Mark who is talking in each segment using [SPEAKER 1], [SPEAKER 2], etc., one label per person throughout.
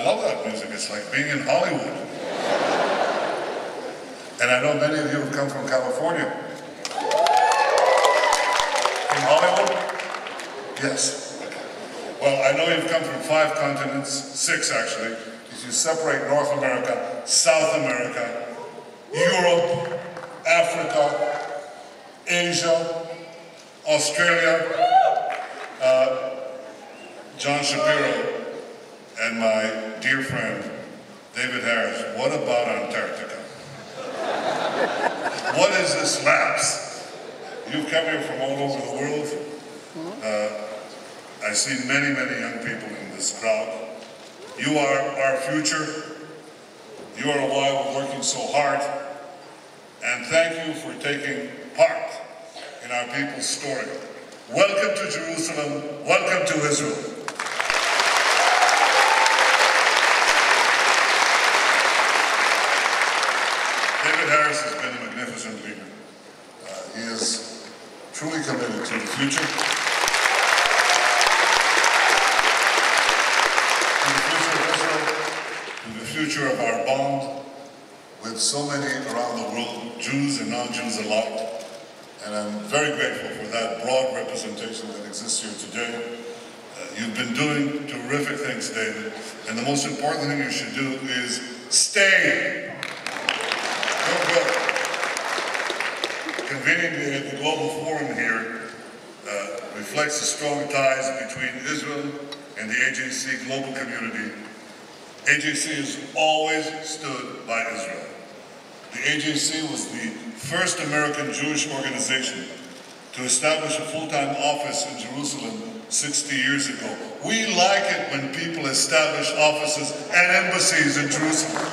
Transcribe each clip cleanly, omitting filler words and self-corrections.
[SPEAKER 1] I love that music. It's like being in Hollywood. And I know many of you have come from California. From Hollywood? Yes. Well, I know you've come from 5 continents, 6 actually, if you separate North America, South America, Europe, Africa, Asia, Australia. John Shapiro and my dear friend, David Harris, what about Antarctica? What is this lapse? You've come here from all over the world. I see many, many young people in this crowd. You are our future. You are why we're working so hard. And thank you for taking part in our people's story. Welcome to Jerusalem. Welcome to Israel. David Harris has been a magnificent leader. He is truly committed to the future. To the future of Israel, to the future of our bond with so many around the world, Jews and non-Jews alike. And I'm very grateful for that broad representation that exists here today. You've been doing terrific things, David. And the most important thing you should do is stay. Convening the global forum here reflects the strong ties between Israel and the AJC global community. AJC has always stood by Israel. The AJC was the first American Jewish organization to establish a full-time office in Jerusalem 60 years ago. We like it when people establish offices and embassies in Jerusalem.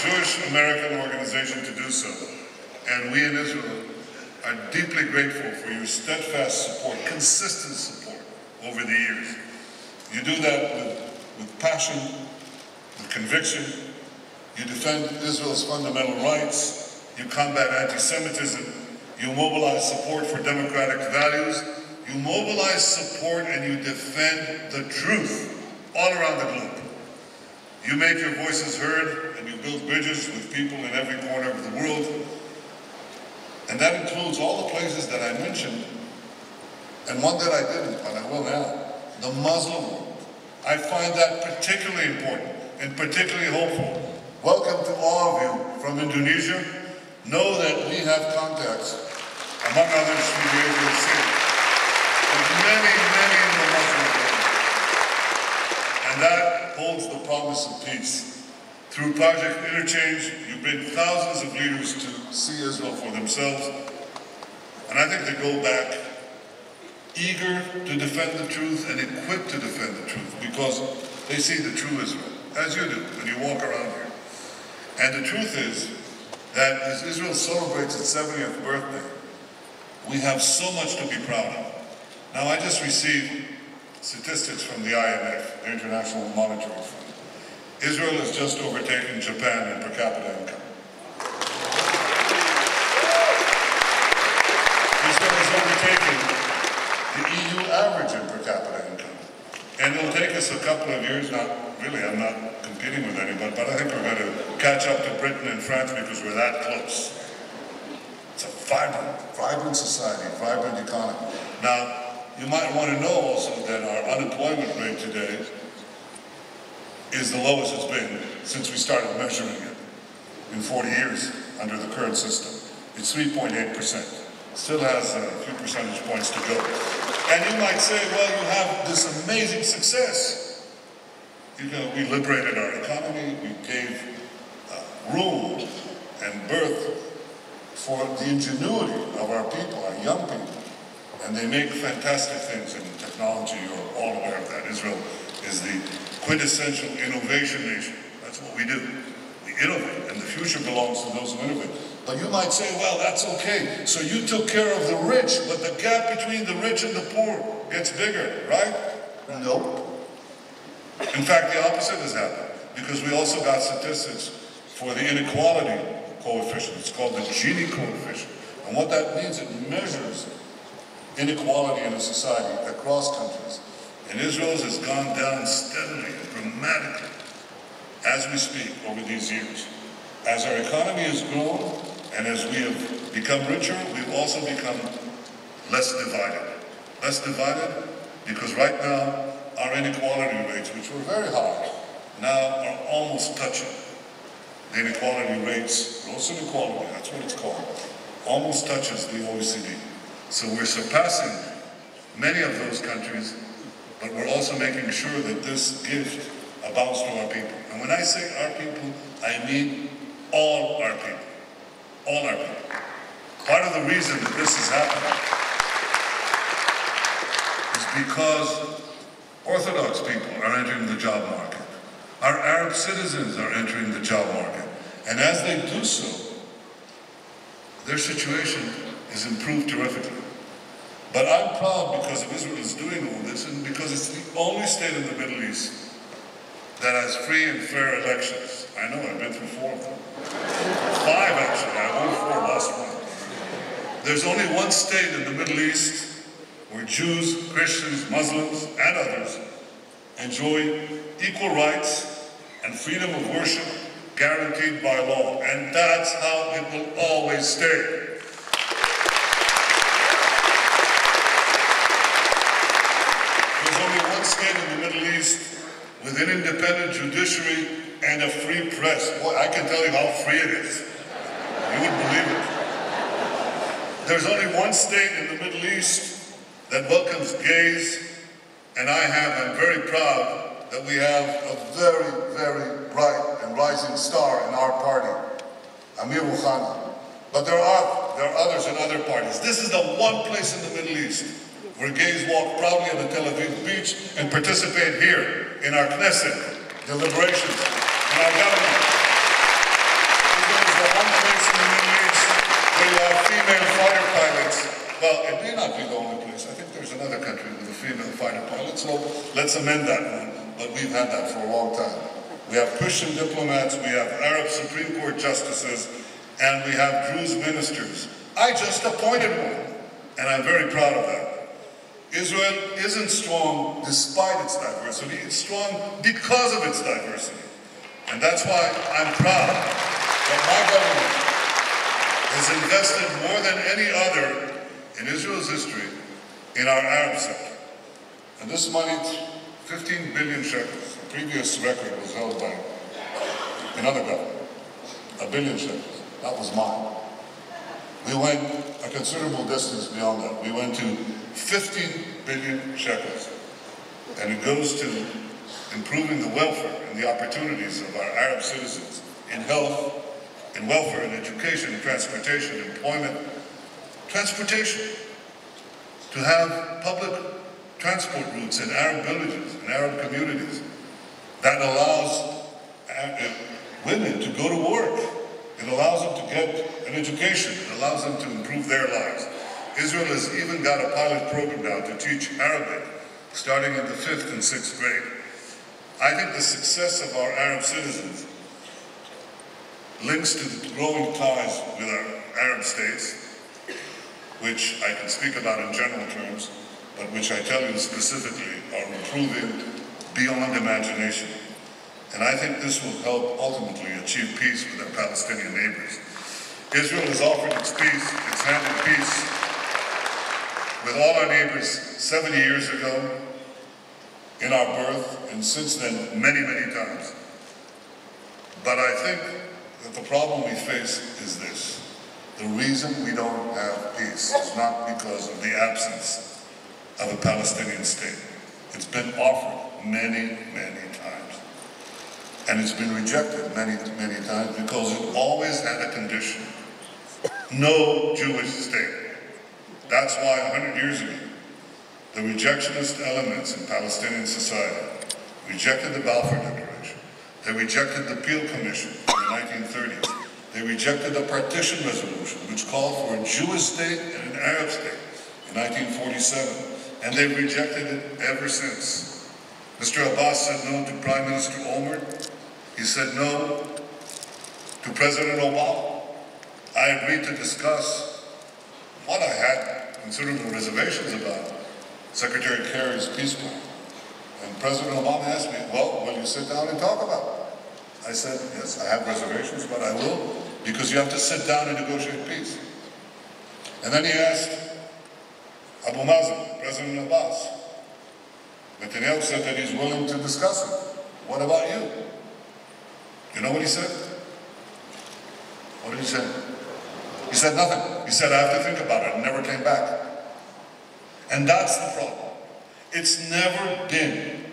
[SPEAKER 1] Jewish American organization to do so. And we in Israel are deeply grateful for your steadfast support, consistent support over the years. You do that with passion, with conviction. You defend Israel's fundamental rights. You combat anti-Semitism. You mobilize support for democratic values. You mobilize support and you defend the truth all around the globe. You make your voices heard and you build bridges with people in every corner of the world. And that includes all the places that I mentioned, and one that I didn't, but I will now, the Muslim world. I find that particularly important and particularly hopeful. Welcome to all of you from Indonesia. Know that we have contacts, among others from the AJC, with many, many in the Muslim world. And that holds the promise of peace. Through Project Interchange, you bring thousands of leaders to see Israel for themselves. And I think they go back eager to defend the truth and equipped to defend the truth because they see the true Israel, as you do when you walk around here. And the truth is that as Israel celebrates its 70th birthday, we have so much to be proud of. Now, I just received statistics from the IMF, the International Monetary Fund. Israel has just overtaken Japan in per capita income. Israel has overtaken the EU average in per capita income. And it'll take us a couple of years, I'm not competing with anybody, but I think we're going to catch up to Britain and France because we're that close. It's a vibrant society, vibrant economy. Now, you might want to know also that our unemployment rate today is the lowest it's been since we started measuring it in 40 years under the current system. It's 3.8%. Still has a few percentage points to go. And you might say, well, you have this amazing success. We liberated our economy, we gave room and birth for the ingenuity of our people, our young people. And they make fantastic things in technology. You're all aware of that. Israel is the quintessential innovation nation. That's what we do. We innovate, and the future belongs to those who innovate. But you might say, well, that's okay. So you took care of the rich, but the gap between the rich and the poor gets bigger, right? No. In fact, the opposite has happened, because we also got statistics for the inequality coefficient. It's called the Gini coefficient. And what that means, it measures inequality in a society across countries. And Israel's has gone down steadily and dramatically as we speak over these years. As our economy has grown and as we have become richer, we've also become less divided. Less divided because right now our inequality rates, which were very high, now are almost touching the inequality rates, gross inequality, that's what it's called, almost touches the OECD. So we're surpassing many of those countries, but we're also making sure that this gift abounds to our people. And when I say our people, I mean all our people. All our people. Part of the reason that this is happening is because Orthodox people are entering the job market. Our Arab citizens are entering the job market. And as they do so, their situation is improved terrifically. But I'm proud because of Israel is doing all this and because it's the only state in the Middle East that has free and fair elections. I know, I've been through 4 of them. 5 actually, I won 4 last one. There's only one state in the Middle East where Jews, Christians, Muslims, and others enjoy equal rights and freedom of worship guaranteed by law. And that's how it will always stay. There's only one state in the Middle East with an independent judiciary and a free press. Boy, I can tell you how free it is. You wouldn't believe it. There's only one state in the Middle East that welcomes gays, and I'm very proud that we have a very, very bright and rising star in our party, Amir Rouhani. But there are others in other parties. This is the one place in the Middle East where gays walk proudly on the Tel Aviv beach and participate here in our Knesset deliberations, in our government. Israel is the one place in the Middle East where you have female fighter pilots. Well, it may not be the only place. I think there's another country with a female fighter pilot, so let's amend that one. But we've had that for a long time. We have Christian diplomats, we have Arab Supreme Court justices, and we have Druze ministers. I just appointed one, and I'm very proud of that. Israel isn't strong despite its diversity, it's strong because of its diversity. And that's why I'm proud that my government has invested more than any other in Israel's history in our Arab sector. And this money, 15 billion shekels. The previous record was held by another government, 1 billion shekels. That was mine. We went a considerable distance beyond that. We went to 15 billion shekels. And it goes to improving the welfare and the opportunities of our Arab citizens in health, in welfare, in education, in transportation, employment, transportation. To have public transport routes in Arab villages, in Arab communities, that allows women to go to work. It allows them to get an education. It allows them to improve their lives. Israel has even got a pilot program now to teach Arabic, starting in the 5th and 6th grade. I think the success of our Arab citizens links to the growing ties with our Arab states, which I can speak about in general terms, but which I tell you specifically are improving beyond imagination. And I think this will help ultimately achieve peace with our Palestinian neighbors. Israel has offered its peace, its hand in peace, with all our neighbors 70 years ago in our birth, and since then many, many times. But I think that the problem we face is this. The reason we don't have peace is not because of the absence of a Palestinian state. It's been offered many, many times. And it's been rejected many, many times because it always had a condition. No Jewish state. That's why 100 years ago, the rejectionist elements in Palestinian society rejected the Balfour Declaration. They rejected the Peel Commission in the 1930s. They rejected the partition resolution, which called for a Jewish state and an Arab state in 1947. And they've rejected it ever since. Mr. Abbas said no to Prime Minister Olmert. He said no to President Obama. I agreed to discuss what I had considerable reservations about Secretary Kerry's peace plan. And President Obama asked me, well, will you sit down and talk about it? I said, yes, I have reservations, but I will, because you have to sit down and negotiate peace. And then he asked Abu Mazen, President Abbas. Netanyahu said that he's willing to discuss it. What about you? You know what he said? What did he say? He said nothing. He said, I have to think about it, and never came back. And that's the problem. It's never been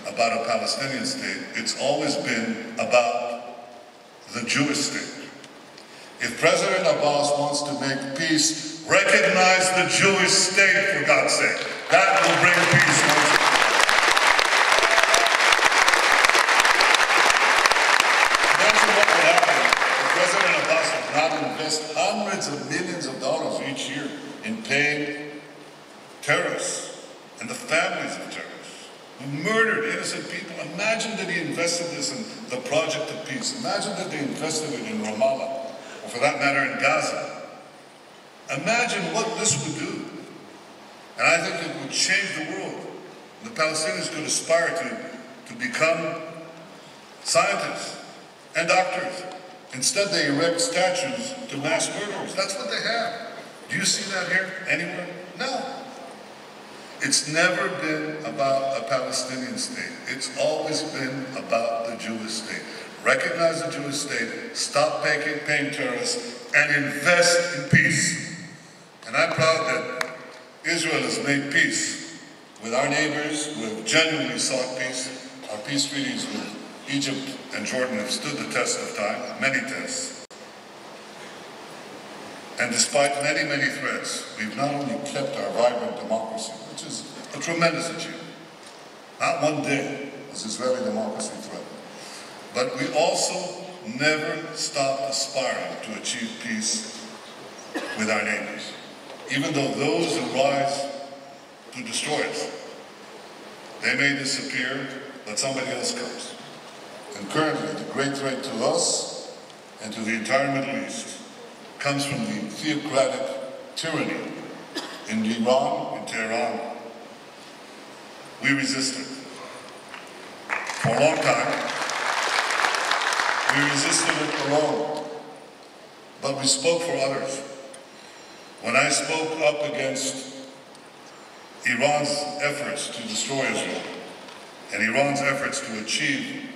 [SPEAKER 1] about a Palestinian state. It's always been about the Jewish state. If President Abbas wants to make peace, recognize the Jewish state, for God's sake. That will bring peace. Imagine what would happen if President Abbas did not invest hundreds of millions of dollars each year in paying terrorists and the families of terrorists who murdered innocent people. Imagine that he invested this in the project of peace. Imagine that they invested it in Ramallah, or for that matter in Gaza. Imagine what this would do. And I think it would change the world. The Palestinians could aspire to become scientists and doctors. Instead, they erect statues to mass murderers. That's what they have. Do you see that here anywhere? No. It's never been about a Palestinian state. It's always been about the Jewish state. Recognize the Jewish state, stop paying terrorists, and invest in peace. And I'm proud that Israel has made peace with our neighbors who have genuinely sought peace. Our peace treaties with Egypt and Jordan have stood the test of time, many tests. And despite many, many threats, we've not only kept our vibrant democracy, which is a tremendous achievement. Not one day was Israeli democracy threatened. But we also never stopped aspiring to achieve peace with our neighbors. Even though those who rise to destroy us, they may disappear, but somebody else comes. And currently, the great threat to us and to the entire Middle East comes from the theocratic tyranny in Iran, in Tehran. We resisted. For a long time, we resisted it alone. But we spoke for others. When I spoke up against Iran's efforts to destroy Israel and Iran's efforts to achieve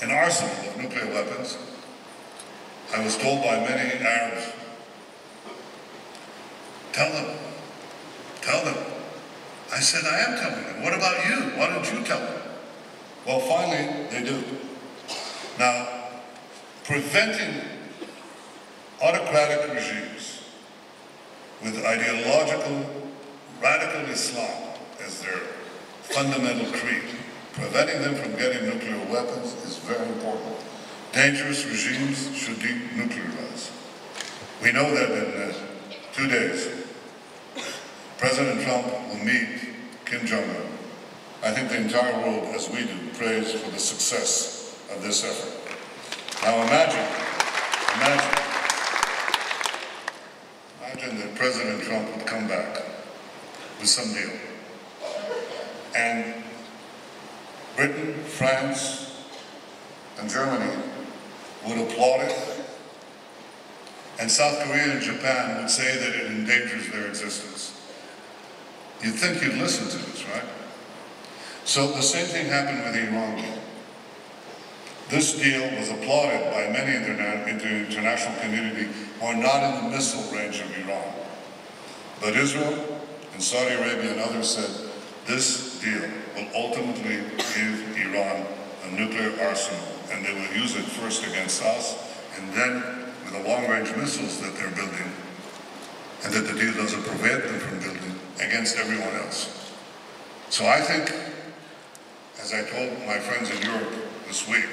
[SPEAKER 1] an arsenal of nuclear weapons, I was told by many Arabs, tell them. I said, I am telling them. What about you? Why don't you tell them? Well, finally, they do. Now, preventing autocratic regimes with ideological, radical Islam as their fundamental creed, preventing them from getting nuclear weapons is very important. Dangerous regimes should denuclearize. We know that in 2 days, President Trump will meet Kim Jong-un. I think the entire world, as we do, prays for the success of this effort. Now imagine that President Trump would come back with some deal. And Britain, France, and Germany would applaud it. And South Korea and Japan would say that it endangers their existence. You'd think you'd listen to this, right? So the same thing happened with the Iran deal. This deal was applauded by many in the international community who are not in the missile range of Iran. But Israel and Saudi Arabia and others said this deal will ultimately give Iran a nuclear arsenal, and they will use it first against us, and then with the long-range missiles that they're building, and that the deal doesn't prevent them from building, against everyone else. So I think, as I told my friends in Europe this week,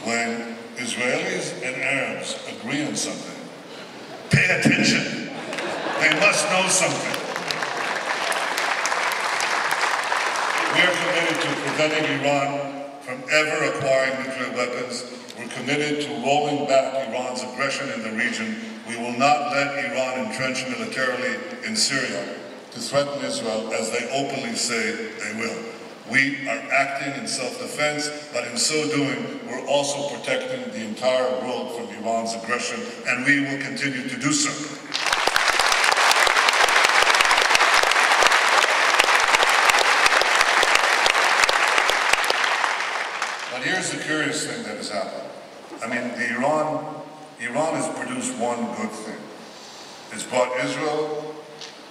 [SPEAKER 1] when Israelis and Arabs agree on something, pay attention. They must know something. We are committed to preventing Iran from ever acquiring nuclear weapons. We're committed to rolling back Iran's aggression in the region we will not let Iran entrench militarily in Syria to threaten Israel as they openly say they will. We are acting in self-defense, but in so doing, we're also protecting the entire world from Iran's aggression, and we will continue to do so. But here's the curious thing that has happened. I mean, Iran has produced one good thing. It's brought Israel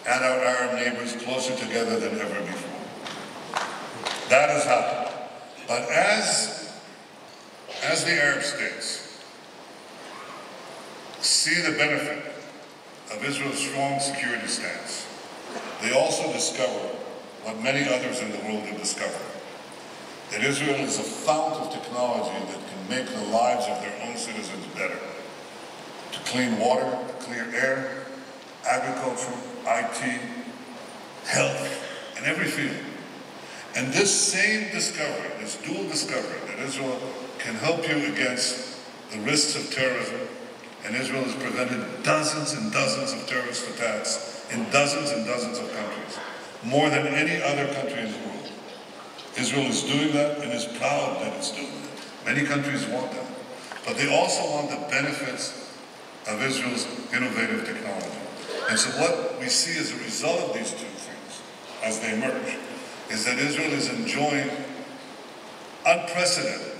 [SPEAKER 1] and our Arab neighbors closer together than ever before. That has happened. But as the Arab states see the benefit of Israel's strong security stance, they also discover what many others in the world have discovered, that Israel is a fount of technology that can make the lives of their own citizens better. To clean water, to clear air, agriculture, IT, health, in every field. And this same discovery, this dual discovery, that Israel can help you against the risks of terrorism, and Israel has prevented dozens and dozens of terrorist attacks in dozens and dozens of countries, more than any other country in the world. Israel is doing that and is proud that it's doing that. Many countries want that. But they also want the benefits of Israel's innovative technology. And so what we see as a result of these two things, as they merge, is that Israel is enjoying unprecedented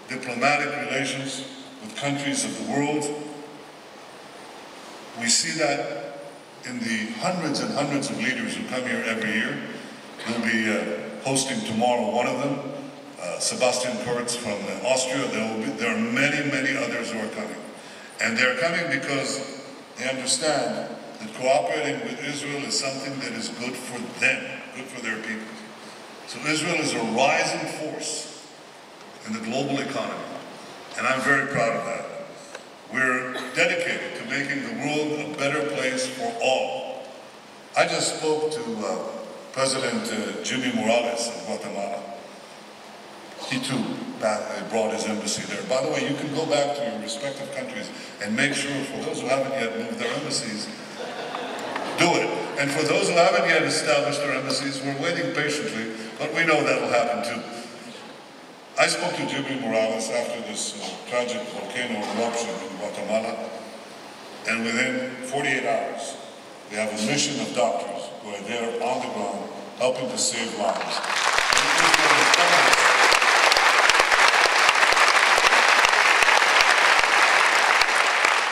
[SPEAKER 1] diplomatic relations with countries of the world. We see that in the hundreds and hundreds of leaders who come here every year. We'll be hosting tomorrow one of them, Sebastian Kurz from Austria. There are many, many others who are coming. And they're coming because they understand that cooperating with Israel is something that is good for them, good for their people. So Israel is a rising force in the global economy, and I'm very proud of that. We're dedicated to making the world a better place for all. I just spoke to President Jimmy Morales of Guatemala. He too brought his embassy there. By the way, you can go back to your respective countries and make sure, for those who haven't yet moved their embassies, do it. And for those who haven't yet established their embassies, we're waiting patiently, but we know that'll happen too. I spoke to Jimmy Morales after this tragic volcano eruption in Guatemala, and within 48 hours, we have a mission of doctors who are there on the ground helping to save lives.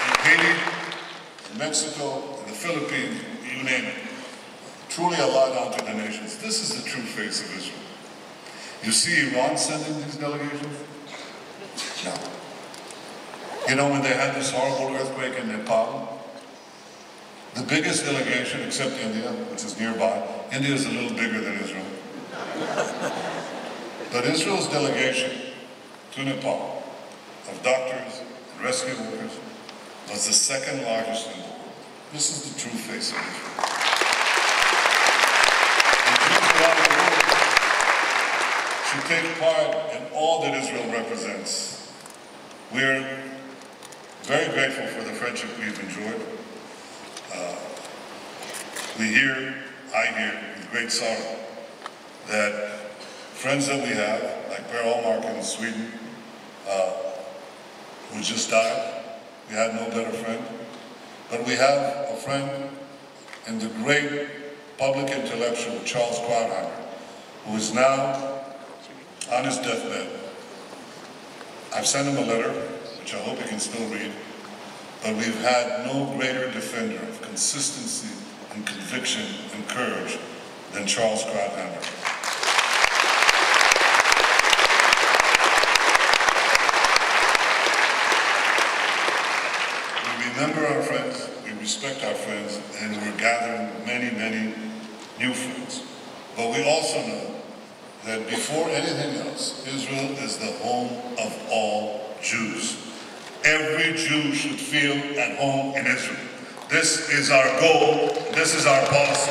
[SPEAKER 1] In Haiti, in Mexico, in the Philippines, you name it. Truly a light unto the nations. This is the true face of Israel. You see Iran sending these delegations? No. You know, when they had this horrible earthquake in Nepal, the biggest delegation, except India, which is nearby, India is a little bigger than Israel. But Israel's delegation to Nepal of doctors and rescue workers was the second largest in the world. This is the true face of Israel. Should take part in all that Israel represents. We're very grateful for the friendship we've enjoyed. I hear with great sorrow that friends that we have, like Per Olmark in Sweden, who just died, we had no better friend, but we have a friend in the great public intellectual Charles Krauthammer, who is now on his deathbed. I've sent him a letter, which I hope he can still read, but we've had no greater defender of consistency and conviction and courage than Charles Krauthammer. We remember our friends, we respect our friends, and we're gathering many, many new friends. But we also know that before anything else, Israel is the home of all Jews. Every Jew should feel at home in Israel. This is our goal. This is our policy.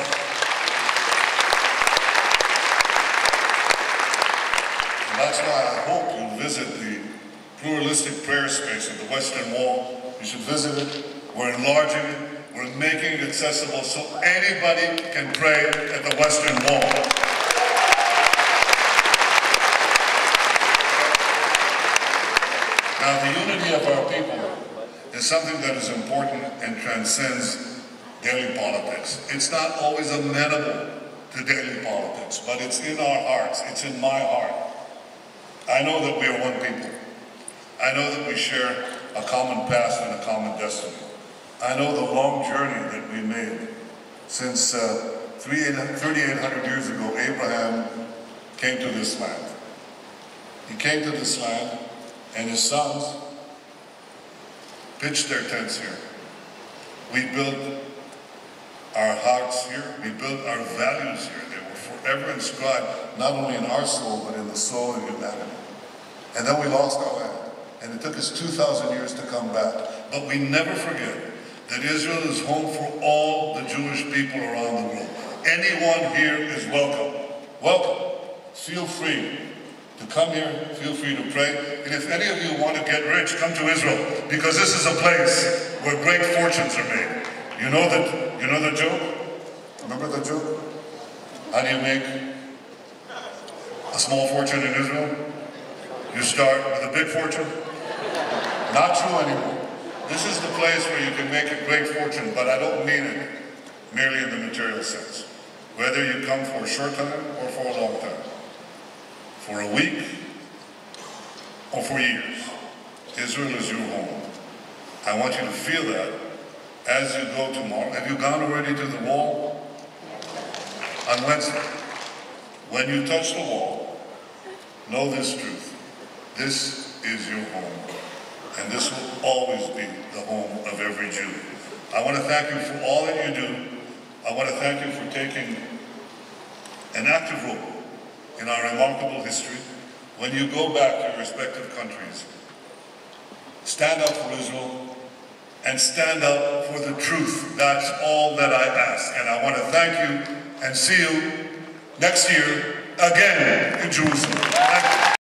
[SPEAKER 1] And that's why I hope you'll visit the pluralistic prayer space of the Western Wall. You should visit it. We're enlarging it. We're making it accessible so anybody can pray at the Western Wall. Now, the unity of our people is something that is important and transcends daily politics. It's not always amenable to daily politics, but it's in our hearts. It's in my heart. I know that we are one people. I know that we share a common past and a common destiny. I know the long journey that we made since 3,800 years ago, Abraham came to this land. He came to this land, and his sons pitched their tents here. We built our hearts here. We built our values here. They were forever inscribed, not only in our soul, but in the soul of humanity. And then we lost our land. And it took us 2,000 years to come back. But we never forget that Israel is home for all the Jewish people around the world. Anyone here is welcome. Welcome. Feel free to come here. Feel free to pray. And if any of you want to get rich, come to Israel, because this is a place where great fortunes are made. You know the joke? Remember the joke? How do you make a small fortune in Israel? You start with a big fortune? Not true anymore. This is the place where you can make a great fortune, but I don't mean it merely in the material sense. Whether you come for a short time or for a long time, for a week or for years, Israel is your home. I want you to feel that as you go tomorrow. Have you gone already to the wall? On Wednesday. When you touch the wall, know this truth. This is your home. And this will always be the home of every Jew. I want to thank you for all that you do. I want to thank you for taking an active role in our remarkable history. When you go back to your respective countries, stand up for Israel and stand up for the truth. That's all that I ask. And I want to thank you and see you next year again in Jerusalem. Thank you.